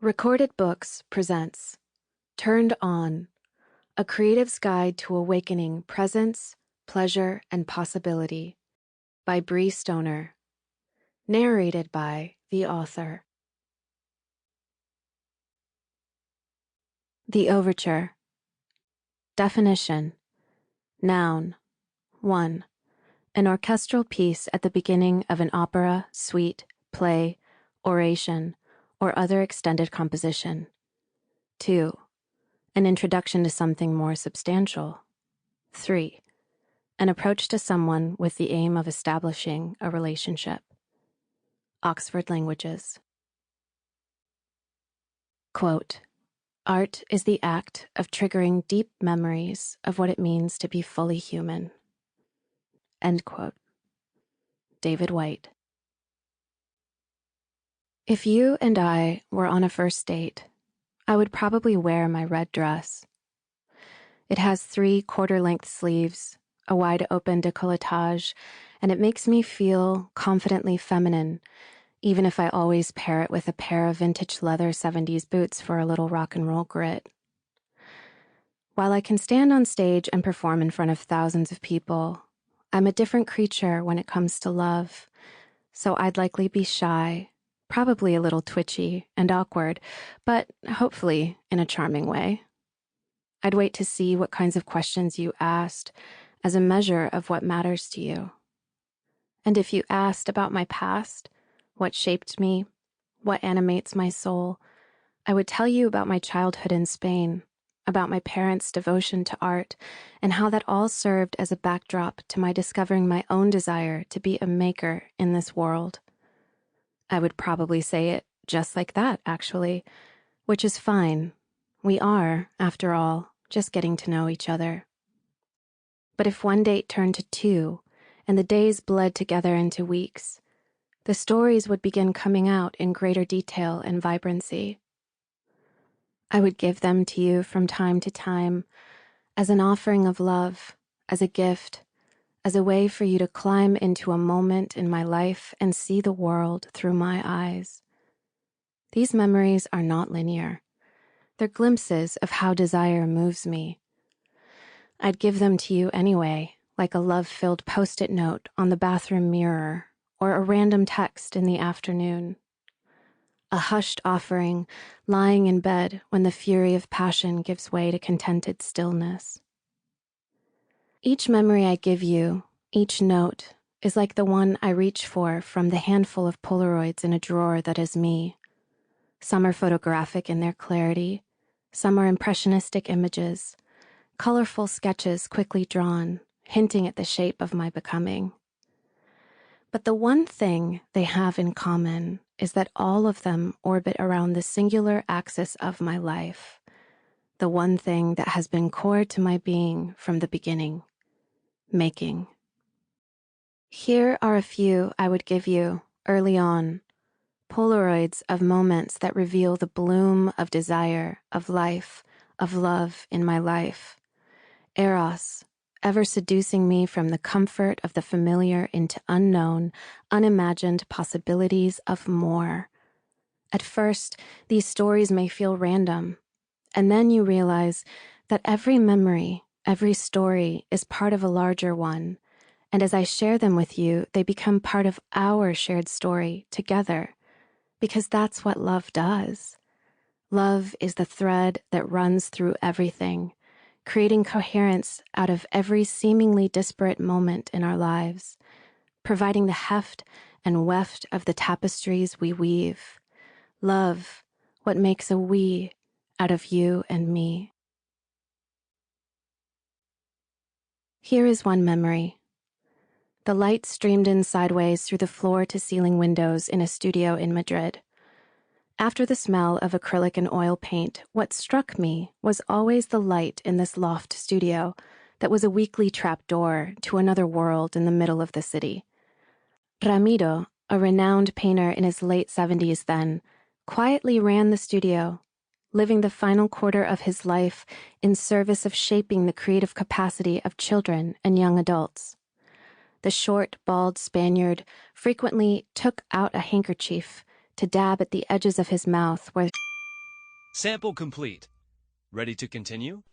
Recorded Books presents Turned On, a creative's guide to awakening presence, pleasure, and possibility by Brie Stoner. Narrated by the author. The Overture. Definition. Noun. 1. An orchestral piece at the beginning of an opera, suite, play, oration, or other extended composition. 2. An introduction to something more substantial. 3. An approach to someone with the aim of establishing a relationship. Oxford Languages. Quote, "Art is the act of triggering deep memories of what it means to be fully human." End quote. David Whyte. If you and I were on a first date, I would probably wear my red dress. It has 3 quarter-length sleeves, a wide-open décolletage, and it makes me feel confidently feminine, even if I always pair it with a pair of vintage leather 70s boots for a little rock and roll grit. While I can stand on stage and perform in front of thousands of people, I'm a different creature when it comes to love, so I'd likely be shy, probably a little twitchy and awkward, but hopefully in a charming way. I'd wait to see what kinds of questions you asked as a measure of what matters to you. And if you asked about my past, what shaped me, what animates my soul, I would tell you about my childhood in Spain, about my parents' devotion to art, and how that all served as a backdrop to my discovering my own desire to be a maker in this world. I would probably say it just like that, actually, which is fine. We are, after all, just getting to know each other. But if one date turned to 2, and the days bled together into weeks, the stories would begin coming out in greater detail and vibrancy. I would give them to you from time to time as an offering of love, as a gift, as a way for you to climb into a moment in my life and see the world through my eyes. These memories are not linear. They're glimpses of how desire moves me. I'd give them to you anyway, like a love-filled post-it note on the bathroom mirror or a random text in the afternoon. A hushed offering lying in bed when the fury of passion gives way to contented stillness. Each memory I give you, each note, is like the one I reach for from the handful of Polaroids in a drawer that is me. Some are photographic in their clarity, some are impressionistic images, colorful sketches quickly drawn, hinting at the shape of my becoming. But the one thing they have in common is that all of them orbit around the singular axis of my life, the one thing that has been core to my being from the beginning, making. Here are a few I would give you early on, Polaroids of moments that reveal the bloom of desire, of life, of love in my life. Eros, ever seducing me from the comfort of the familiar into unknown, unimagined possibilities of more. At first, these stories may feel random, and then you realize that every memory, every story is part of a larger one, and as I share them with you, they become part of our shared story together, because that's what love does. Love is the thread that runs through everything, creating coherence out of every seemingly disparate moment in our lives, providing the heft and weft of the tapestries we weave. Love, what makes a we out of you and me. Here is one memory. The light streamed in sideways through the floor-to-ceiling windows in a studio in Madrid. After the smell of acrylic and oil paint, what struck me was always the light in this loft studio that was a weekly trapdoor to another world in the middle of the city. Ramiro, a renowned painter in his late 70s then, quietly ran the studio, living the final quarter of his life in service of shaping the creative capacity of children and young adults. The short, bald Spaniard frequently took out a handkerchief to dab at the edges of his mouth where Sample complete. Ready to continue?